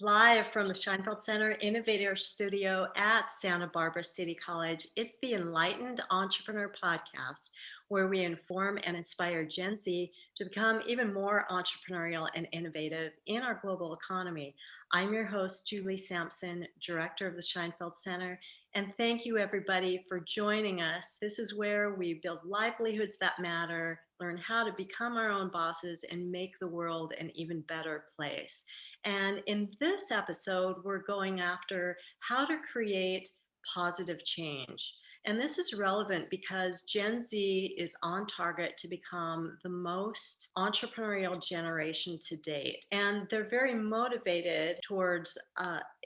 Live from the Scheinfeld Center Innovator Studio at Santa Barbara City College, it's the Enlightened Entrepreneur Podcast, where we inform and inspire Gen Z to become even more entrepreneurial and innovative in our global economy. I'm your host, Julie Sampson, director of the Scheinfeld Center, and thank you everybody for joining us. This is where we build livelihoods that matter, learn how to become our own bosses, and make the world an even better place. And in this episode, we're going after how to create positive change. And this is relevant because Gen Z is on target to become the most entrepreneurial generation to date. And they're very motivated towards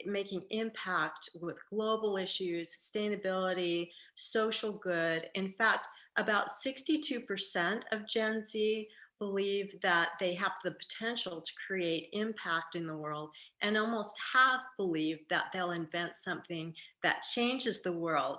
making impact with global issues, sustainability, social good. In fact, about 62% of Gen Z believe that they have the potential to create impact in the world, and almost half believe that they'll invent something that changes the world.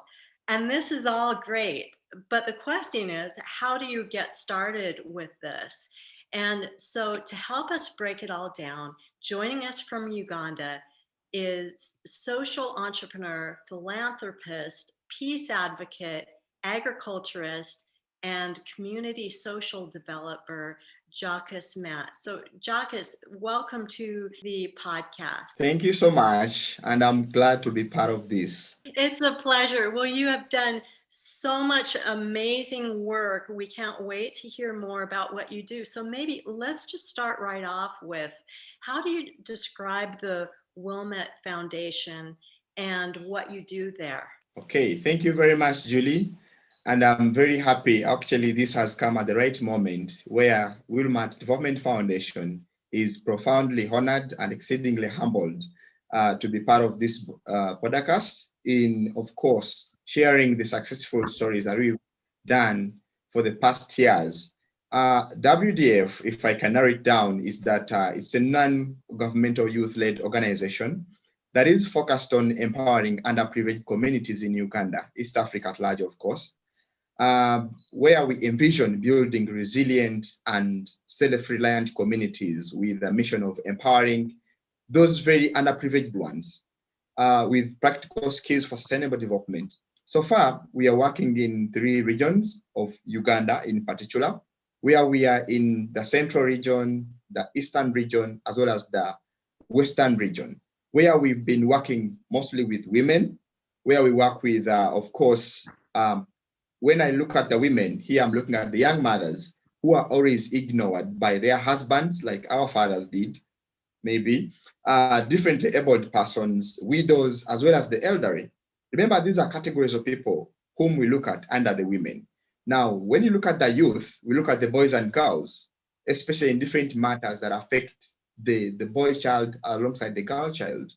And this is all great, but the question is, how do you get started with this? And so to help us break it all down, joining us from Uganda is social entrepreneur, philanthropist, peace advocate, agriculturist, and community social developer, Jockas Matte. So, Jockas, welcome to the podcast. Thank you so much, and I'm glad to be part of this. It's a pleasure. Well, you have done so much amazing work. We can't wait to hear more about what you do. So, maybe let's just start right off with, how do you describe the Wilmat Foundation and what you do there? Okay, thank you very much, Julie. And I'm very happy. Actually, this has come at the right moment where Wilmat Development Foundation is profoundly honored and exceedingly humbled to be part of this podcast in, of course, sharing the successful stories that we've done for the past years. WDF, if I can narrow it down, is that it's a non-governmental youth-led organization that is focused on empowering underprivileged communities in Uganda, East Africa at large, of course, where we envision building resilient and self-reliant communities with a mission of empowering those very underprivileged ones with practical skills for sustainable development. So far, we are working in 3 regions of Uganda in particular, where we are in the central region, the eastern region, as well as the western region, where we've been working mostly with women, where we work with, of course, when I look at the women, here I'm looking at the young mothers who are always ignored by their husbands, like our fathers did, maybe, differently abled persons, widows, as well as the elderly. Remember, these are categories of people whom we look at under the women. Now, when you look at the youth, we look at the boys and girls, especially in different matters that affect the boy child alongside the girl child.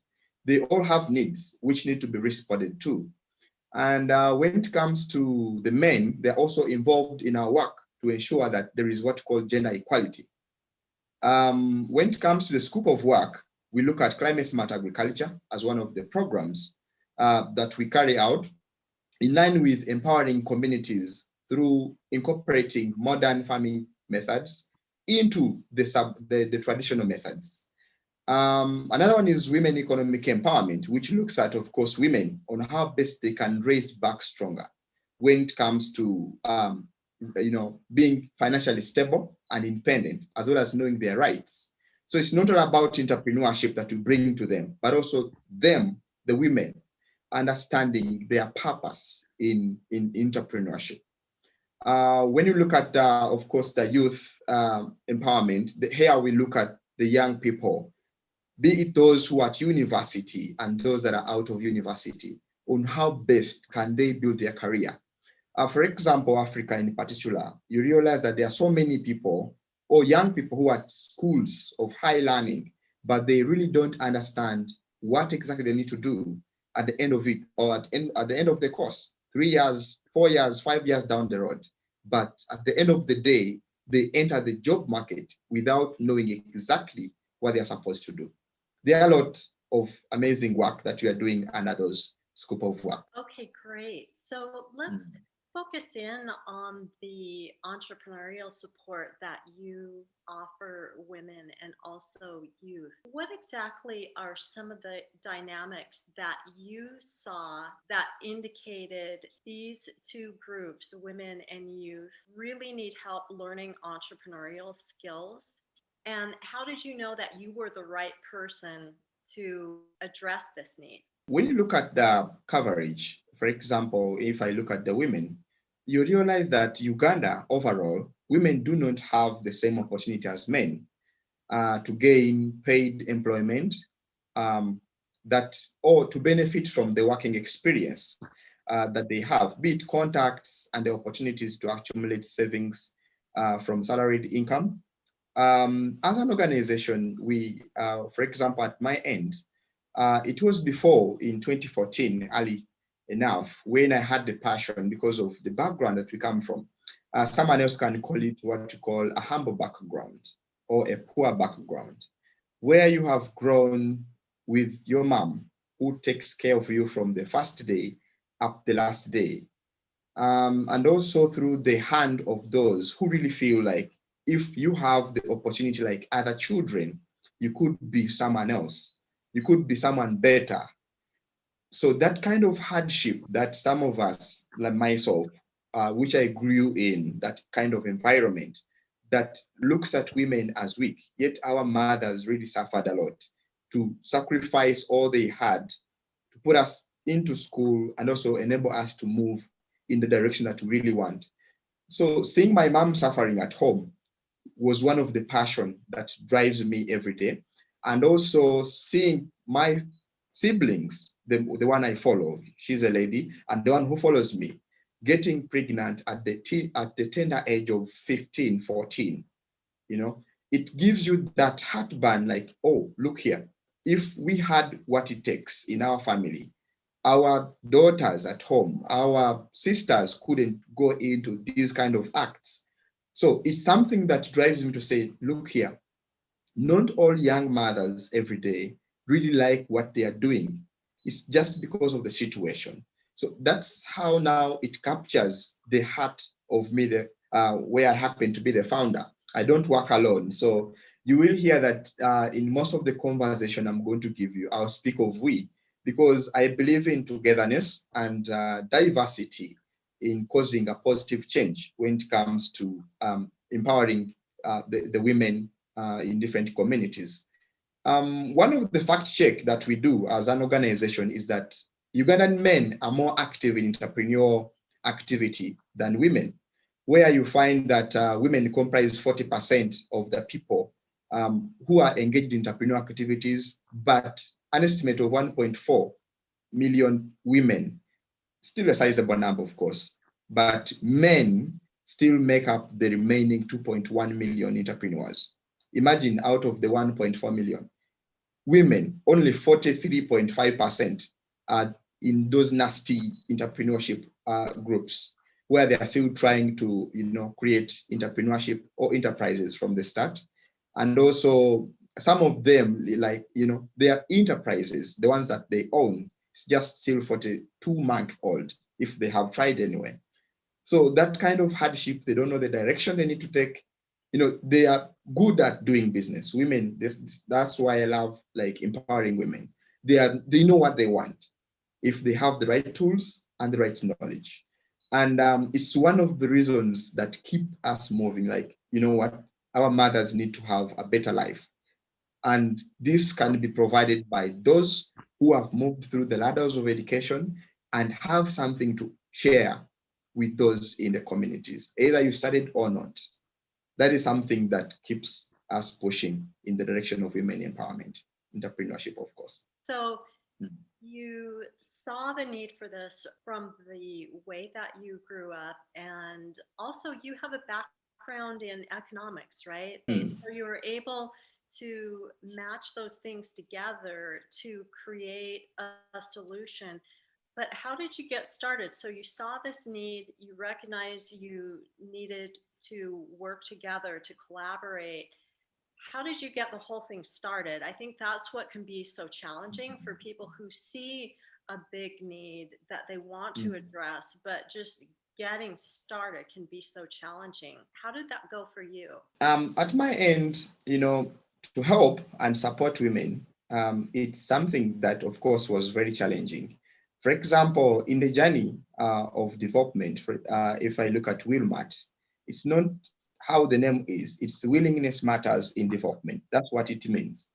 They all have needs which need to be responded to. And when it comes to the men, they're also involved in our work to ensure that there is what we call gender equality. When it comes to the scope of work, we look at climate smart agriculture as one of the programs that we carry out in line with empowering communities through incorporating modern farming methods into the traditional methods. Another one is women economic empowerment, which looks at, of course, women on how best they can raise back stronger when it comes to being financially stable and independent, as well as knowing their rights. So it's not all about entrepreneurship that we bring to them, but also them, the women, understanding their purpose in entrepreneurship. When you look at, of course, the youth empowerment, here we look at the young people, be it those who are at university and those that are out of university, on how best can they build their career. For example, Africa in particular, you realize that there are so many people or young people who are at schools of high learning, but they really don't understand what exactly they need to do at the end of it, or at the end of the course, 3 years, 4 years, 5 years down the road. But at the end of the day, they enter the job market without knowing exactly what they are supposed to do. There are a lot of amazing work that we are doing under those scope of work. Okay, great. So let's focus in on the entrepreneurial support that you offer women and also youth. What exactly are some of the dynamics that you saw that indicated these two groups, women and youth, really need help learning entrepreneurial skills? And how did you know that you were the right person to address this need? When you look at the coverage, for example, if I look at the women, you realize that Uganda overall, women do not have the same opportunity as men to gain paid employment, um, that or to benefit from the working experience that they have, be it contacts and the opportunities to accumulate savings from salaried income. As an organization, for example, at my end, it was before in 2014, early enough, when I had the passion because of the background that we come from. Someone else can call it what you call a humble background or a poor background, where you have grown with your mom who takes care of you from the first day up the last day, and also through the hand of those who really feel like if you have the opportunity like other children, you could be someone else, you could be someone better. So that kind of hardship that some of us, like myself, which I grew in, that kind of environment that looks at women as weak, yet our mothers really suffered a lot to sacrifice all they had to put us into school and also enable us to move in the direction that we really want. So seeing my mom suffering at home was one of the passion that drives me every day. And also seeing my siblings, the one I follow, she's a lady, and the one who follows me, getting pregnant at the tender age of 15, 14, it gives you that heartburn like, oh, look here. If we had what it takes in our family, our daughters at home, our sisters couldn't go into these kind of acts. So it's something that drives me to say, look here, not all young mothers every day really like what they are doing. It's just because of the situation. So that's how now it captures the heart of me, where I happen to be the founder. I don't work alone. So you will hear that in most of the conversation I'm going to give you, I'll speak of we, because I believe in togetherness and diversity in causing a positive change when it comes to empowering the women in different communities. One of the fact check that we do as an organization is that Ugandan men are more active in entrepreneurial activity than women, where you find that women comprise 40% of the people who are engaged in entrepreneurial activities, but an estimate of 1.4 million women, still a sizable number, of course, but men still make up the remaining 2.1 million entrepreneurs. Imagine out of the 1.4 million, women, only 43.5% are in those nasty entrepreneurship groups where they are still trying to, create entrepreneurship or enterprises from the start. And also some of them, like, their enterprises, the ones that they own, it's just still 42-month-old if they have tried anyway. So that kind of hardship, they don't know the direction they need to take. They are good at doing business. Women, that's why I love like empowering women. They know what they want if they have the right tools and the right knowledge. And it's one of the reasons that keep us moving. Like, you know what? Our mothers need to have a better life. And this can be provided by those who have moved through the ladders of education and have something to share with those in the communities, either you studied or not. That is something that keeps us pushing in the direction of women empowerment, entrepreneurship, of course. So you saw the need for this from the way that you grew up, and also you have a background in economics, right? So Mm. you were able to match those things together to create a solution. But how did you get started? So you saw this need, you recognized you needed to work together to collaborate. How did you get the whole thing started? I think that's what can be so challenging for people who see a big need that they want to Mm. address, but just getting started can be so challenging. How did that go for you? At my end, to help and support women, it's something that, of course, was very challenging. For example, in the journey of development, if I look at Wilmat, it's not how the name is, it's willingness matters in development. That's what it means.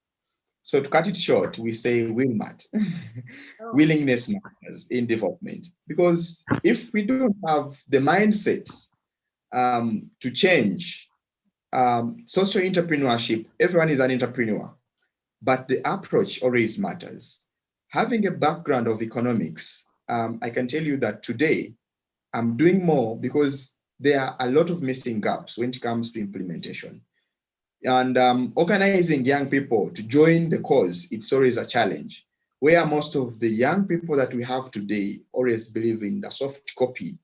So to cut it short, we say Wilmat. Oh, Willingness matters in development. Because if we don't have the mindset to change, social entrepreneurship, everyone is an entrepreneur, but the approach always matters. Having a background of economics, I can tell you that today I'm doing more because there are a lot of missing gaps when it comes to implementation. And organizing young people to join the cause, it's always a challenge. Where most of the young people that we have today always believe in the soft copy.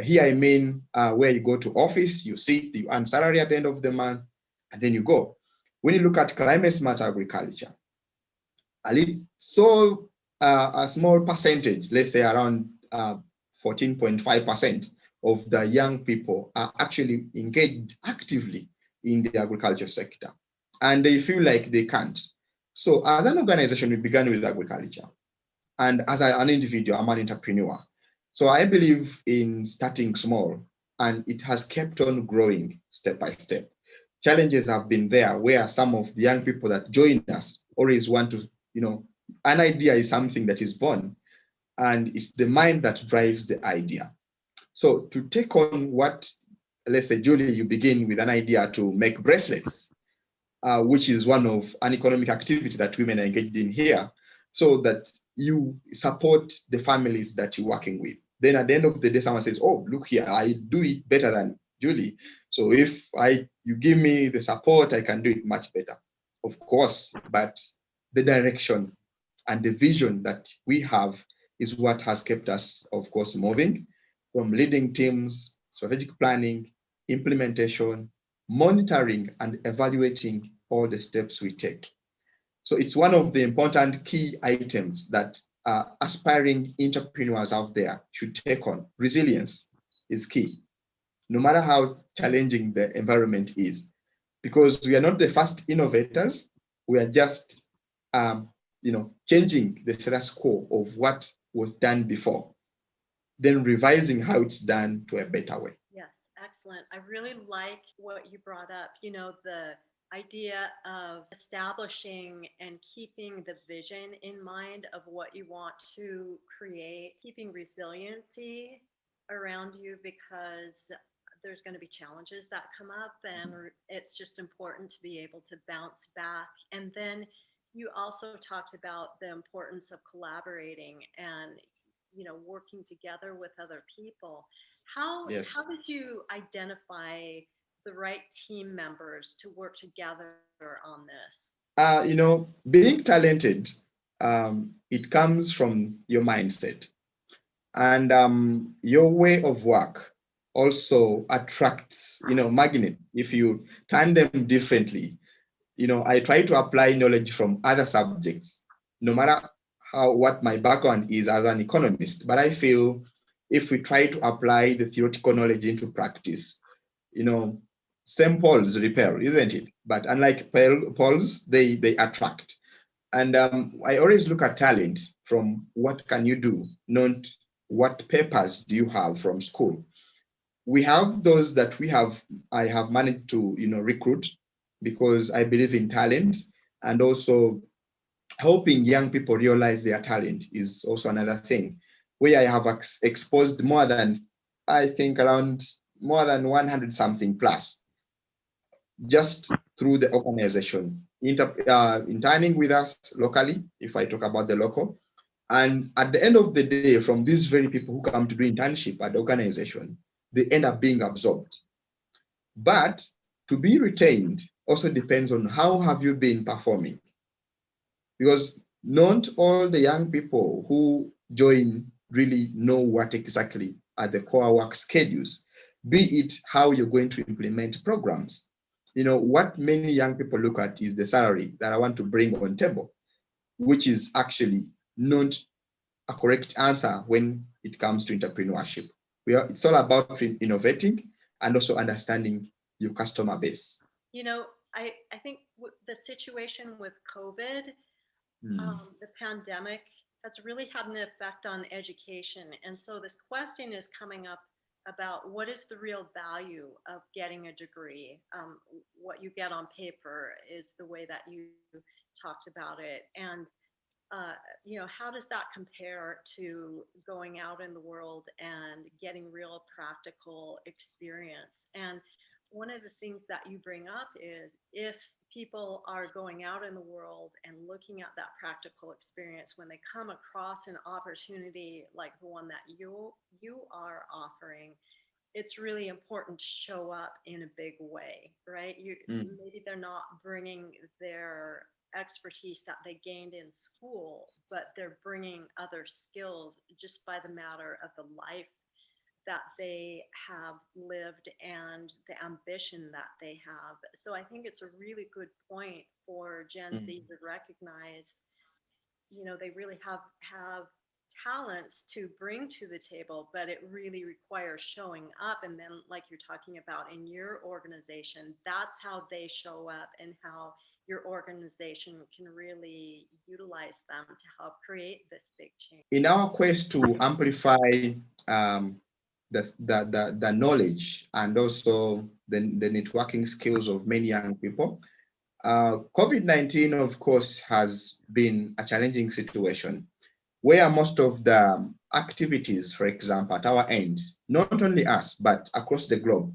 Here I mean where you go to office, you sit, you earn salary at the end of the month, and then you go. When you look at climate smart agriculture, a small percentage, let's say around 14.5% of the young people are actually engaged actively in the agriculture sector, and they feel like they can't. So as an organization, we began with agriculture. And as an individual, I'm an entrepreneur. So I believe in starting small, and it has kept on growing step by step. Challenges have been there where some of the young people that join us always want to, an idea is something that is born, and it's the mind that drives the idea. So to take on what, let's say, Julie, you begin with an idea to make bracelets, which is one of an economic activity that women are engaged in here, so that you support the families that you're working with. Then at the end of the day, someone says, oh, look here, I do it better than Julie. So if you give me the support, I can do it much better. Of course, but the direction and the vision that we have is what has kept us, of course, moving from leading teams, strategic planning, implementation, monitoring, and evaluating all the steps we take. So it's one of the important key items that aspiring entrepreneurs out there should take on. Resilience is key, no matter how challenging the environment is, because we are not the first innovators. We are just, changing the status quo of what was done before, then revising how it's done to a better way. yes, excellent. I really like what you brought up, the idea of establishing and keeping the vision in mind of what you want to create, keeping resiliency around you because there's going to be challenges that come up, and it's just important to be able to bounce back. And then you also talked about the importance of collaborating and working together with other people. Yes. How did you identify the right team members to work together on this? Being talented, it comes from your mindset, and your way of work also attracts, magnet. If you turn them differently, I try to apply knowledge from other subjects, no matter what my background is as an economist. But I feel if we try to apply the theoretical knowledge into practice, you know, same poles repel, isn't it? But unlike poles, they attract. And I always look at talent from what can you do, not what papers do you have from school. We have those that I have managed to, recruit, because I believe in talent, and also helping young people realize their talent is also another thing, where I have exposed more than, I think, around more than 100 something plus, just through the organization, interning with us locally, if I talk about the local. And at the end of the day, from these very people who come to do internship at the organization, they end up being absorbed. But to be retained also depends on how have you been performing. Because not all the young people who join really know what exactly are the core work schedules, be it how you're going to implement programs. What many young people look at is the salary that I want to bring on table, which is actually not a correct answer when it comes to entrepreneurship. It's all about innovating and also understanding your customer base. You know, I think the situation with COVID, Mm, the pandemic, has really had an effect on education. And so this question is coming up about what is the real value of getting a degree. What you get on paper is the way that you talked about it. And uh, how does that compare to going out in the world and getting real practical experience? And one of the things that you bring up is if people are going out in the world and looking at that practical experience, when they come across an opportunity like the one that you are offering, it's really important to show up in a big way, right? mm, Maybe they're not bringing their expertise that they gained in school, but they're bringing other skills just by the matter of the life that they have lived and the ambition that they have. So I think it's a really good point for Gen mm. Z to recognize, they really have talents to bring to the table, but it really requires showing up. And then, like you're talking about in your organization, that's how they show up and how your organization can really utilize them to help create this big change. In our quest to amplify um, the knowledge and also the networking skills of many young people, COVID-19, of course, has been a challenging situation where most of the activities, for example, at our end, not only us, but across the globe,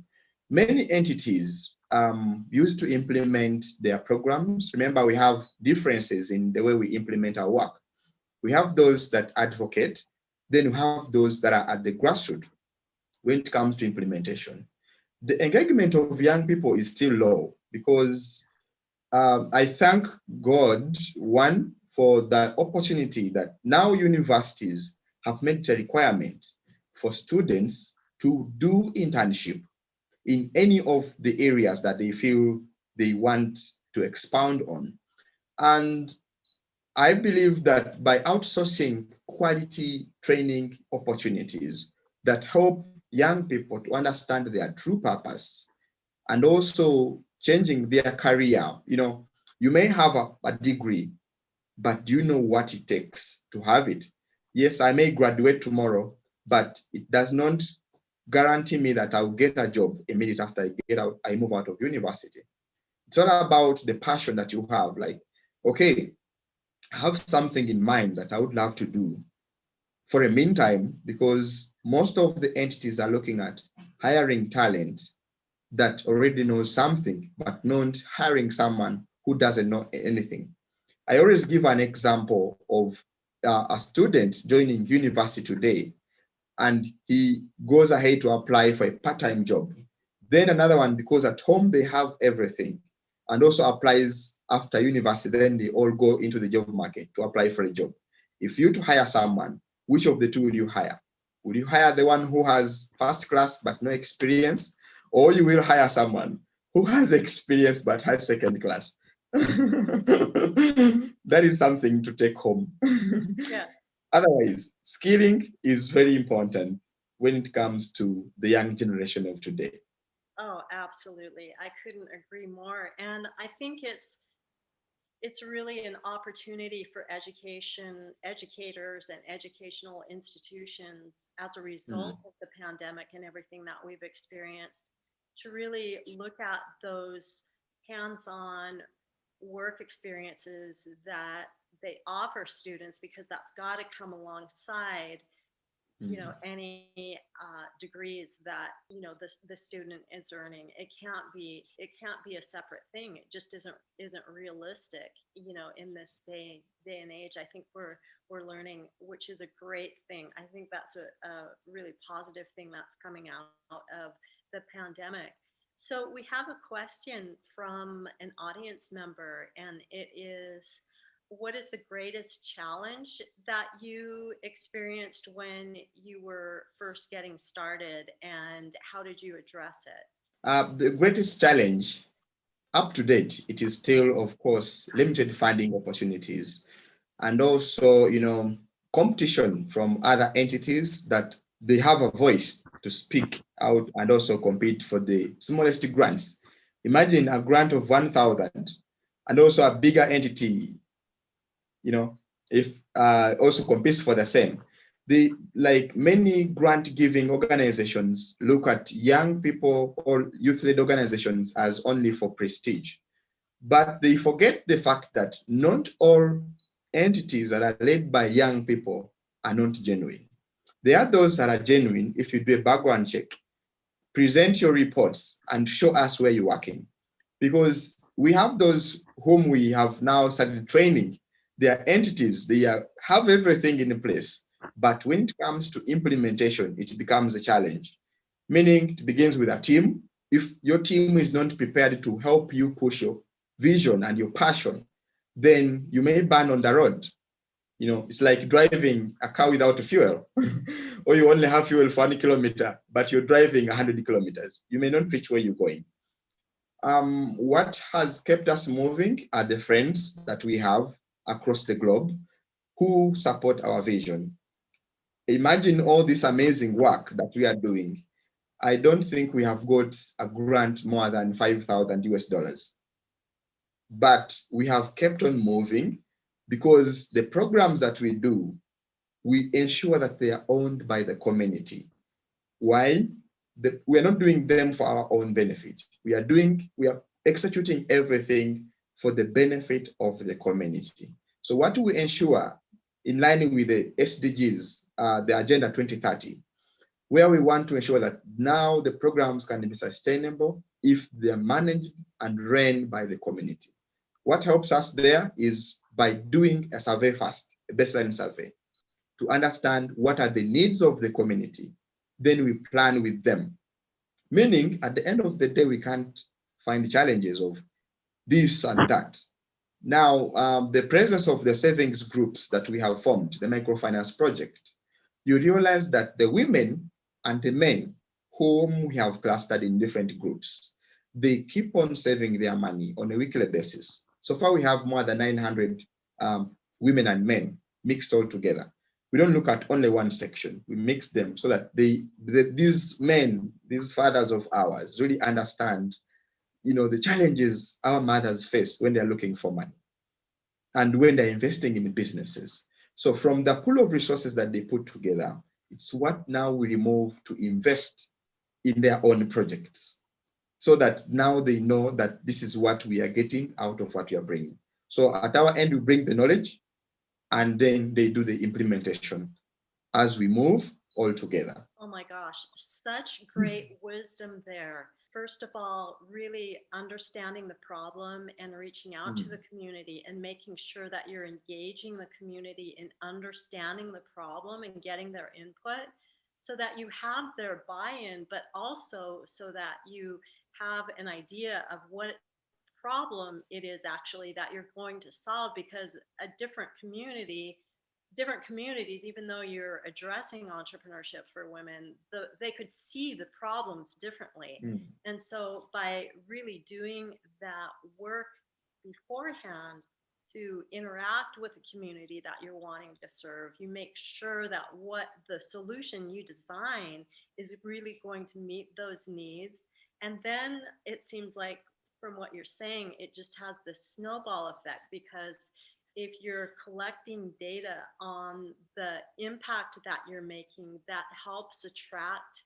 many entities used to implement their programs. Remember, we have differences in the way we implement our work. We have those that advocate, then we have those that are at the grassroots when it comes to implementation. The engagement of young people is still low because I thank God, one, for the opportunity that now universities have made a requirement for students to do internship in any of the areas that they feel they want to expound on. And I believe that by outsourcing quality training opportunities that help young people to understand their true purpose and also changing their career, you may have a degree, but do you know what it takes to have it? Yes, I may graduate tomorrow, but it does not guarantee me that I'll get a job a minute after I move out of university. It's all about the passion that you have. Like, okay, I have something in mind that I would love to do for a meantime, because most of the entities are looking at hiring talent that already knows something, but not hiring someone who doesn't know anything. I always give an example of a student joining university today, and he goes ahead to apply for a part-time job. Then another one, because at home they have everything, and also applies after university, then they all go into the job market to apply for a job. If you to hire someone, which of the two would you hire? Would you hire the one who has first class but no experience, or you will hire someone who has experience but has second class? That is something to take home. Yeah. Otherwise, skilling is very important when it comes to the young generation of today. Oh, absolutely. I couldn't agree more. And I think it's really an opportunity for educators and educational institutions as a Mm, result of the pandemic and everything that we've experienced to really look at those hands-on work experiences that they offer students, because that's got to come alongside mm, any degrees that the student is earning. It can't be a separate thing. It just isn't realistic in this day and age. I think we're learning, which is a great thing. I think that's a really positive thing that's coming out of the pandemic. So we have a question from an audience member, and it is, what is the greatest challenge that you experienced when you were first getting started, and how did you address it? The greatest challenge up to date, it is still, of course, limited funding opportunities, and also, competition from other entities that they have a voice to speak out and also compete for the smallest grants. Imagine a grant of 1,000 and also a bigger entity, if also competes for the same. Like many grant giving organizations look at young people or youth-led organizations as only for prestige, but they forget the fact that not all entities that are led by young people are not genuine. There are those that are genuine if you do a background check, present your reports, and show us where you're working. Because we have those whom we have now started training. They are entities, have everything in place. But when it comes to implementation, it becomes a challenge. Meaning it begins with a team. If your team is not prepared to help you push your vision and your passion, then you may burn on the road. It's like driving a car without fuel, or you only have fuel for 1 kilometer, but you're driving 100 kilometers. You may not reach where you're going. What has kept us moving are the friends that we have across the globe who support our vision. Imagine all this amazing work that we are doing. I don't think we have got a grant more than 5,000 US dollars. But we have kept on moving because the programs that we do, we ensure that they are owned by the community. Why? We are not doing them for our own benefit. We are executing everything for the benefit of the community. So what do we ensure in line with the SDGs, the Agenda 2030, where we want to ensure that now the programs can be sustainable if they are managed and run by the community. What helps us there is by doing a survey first, a baseline survey, to understand what are the needs of the community. Then we plan with them. Meaning, at the end of the day, we can't find challenges of this and that. Now, the presence of the savings groups that we have formed, the microfinance project, you realize that the women and the men whom we have clustered in different groups, they keep on saving their money on a weekly basis. So far, we have more than 900 women and men mixed all together. We don't look at only one section. We mix them so that these men, these fathers of ours, really understand, the challenges our mothers face when they're looking for money and when they're investing in businesses. So from the pool of resources that they put together, it's what now we remove to invest in their own projects, so that now they know that this is what we are getting out of what we are bringing. So at our end, we bring the knowledge, and then they do the implementation as we move all together. Oh my gosh, such great wisdom there. First of all, really understanding the problem and reaching out to the community and making sure that you're engaging the community in understanding the problem and getting their input so that you have their buy-in, but also so that you have an idea of what problem it is actually that you're going to solve, because a different communities, even though you're addressing entrepreneurship for women, they could see the problems differently. And so by really doing that work beforehand to interact with the community that you're wanting to serve, you make sure that what the solution you design is really going to meet those needs. And then it seems like, from what you're saying, it just has this snowball effect, because if you're collecting data on the impact that you're making, that helps attract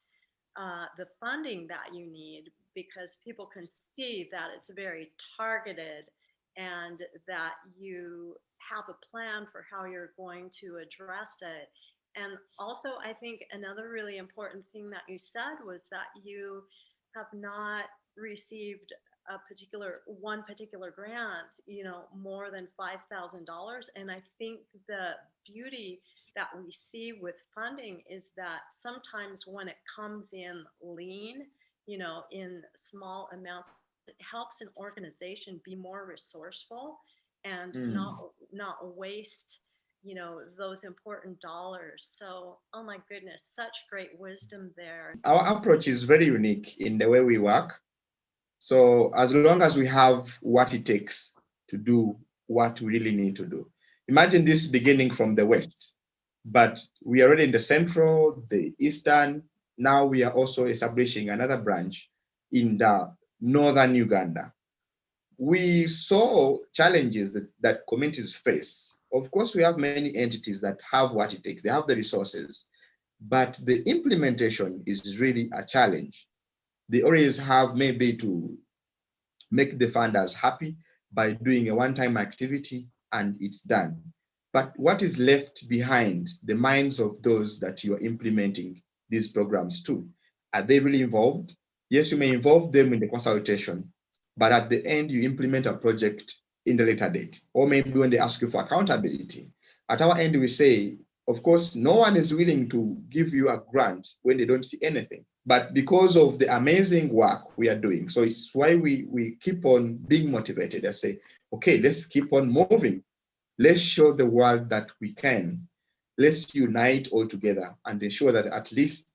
the funding that you need, because people can see that it's very targeted and that you have a plan for how you're going to address it. And also, I think another really important thing that you said was that you have not received one particular grant, more than $5,000. And I think the beauty that we see with funding is that sometimes when it comes in lean, in small amounts, it helps an organization be more resourceful and not waste those important dollars. So, oh my goodness, such great wisdom there. Our approach is very unique in the way we work. So as long as we have what it takes to do what we really need to do. Imagine this beginning from the West, but we are already in the Central, the Eastern, now we are also establishing another branch in the northern Uganda. We saw challenges that communities face. Of course, we have many entities that have what it takes, they have the resources, but the implementation is really a challenge. They always have maybe to make the funders happy by doing a one-time activity and it's done. But what is left behind the minds of those that you are implementing these programs to? Are they really involved? Yes, you may involve them in the consultation, but at the end you implement a project in the later date, or maybe when they ask you for accountability. At our end, we say, of course, no one is willing to give you a grant when they don't see anything. But because of the amazing work we are doing, so it's why we keep on being motivated. I say, okay, let's keep on moving. Let's show the world that we can. Let's unite all together and ensure that at least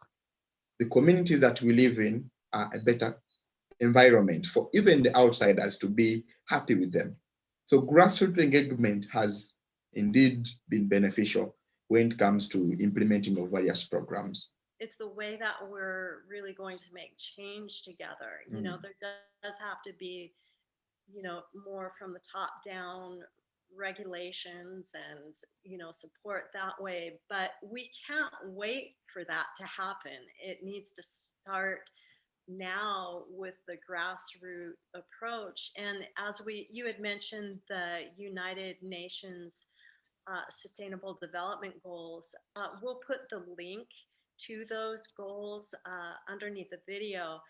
the communities that we live in are a better environment for even the outsiders to be happy with them. So grassroots engagement has indeed been beneficial when it comes to implementing of various programs. It's the way that we're really going to make change together. You know, there does have to be, you know, more from the top down regulations and, you know, support that way. But we can't wait for that to happen. It needs to start now with the grassroots approach. And as you had mentioned the United Nations Sustainable Development Goals, we'll put the link to those goals underneath the video.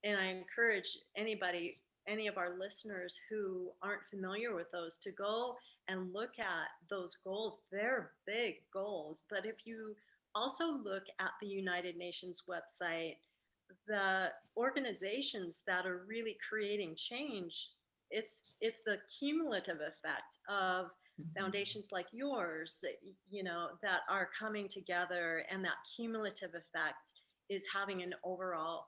And I encourage anybody, any of our listeners who aren't familiar with those, to go and look at those goals. They're big goals. But if you also look at the United Nations website, the organizations that are really creating change, it's the cumulative effect of foundations like yours, you know, that are coming together, and that cumulative effect is having an overall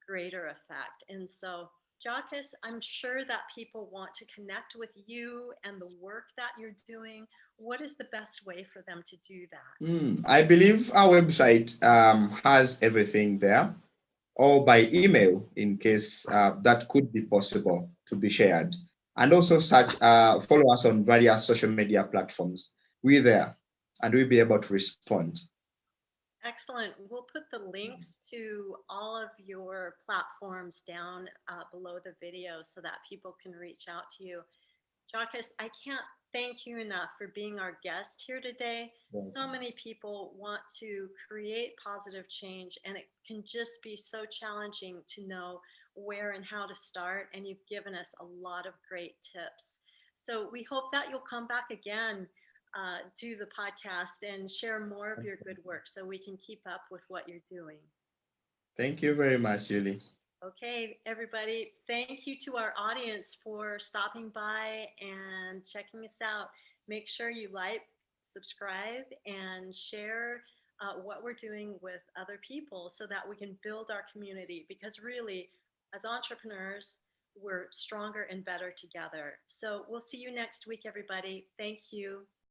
greater effect. And so, Jockas, I'm sure that people want to connect with you and the work that you're doing. What is the best way for them to do that? I believe our website has everything there, or by email in case that could be possible to be shared. And also follow us on various social media platforms. We're there and we'll be able to respond. Excellent. We'll put the links to all of your platforms down below the video so that people can reach out to you. Jockas, I can't thank you enough for being our guest here today. So many people want to create positive change, and it can just be so challenging to know where and how to start. And you've given us a lot of great tips. So we hope that you'll come back again, do the podcast and share more of your good work so we can keep up with what you're doing. Thank you very much, Julie. Okay, everybody, thank you to our audience for stopping by and checking us out. Make sure you like, subscribe, and share what we're doing with other people so that we can build our community, because really, as entrepreneurs, we're stronger and better together. So we'll see you next week, everybody. Thank you.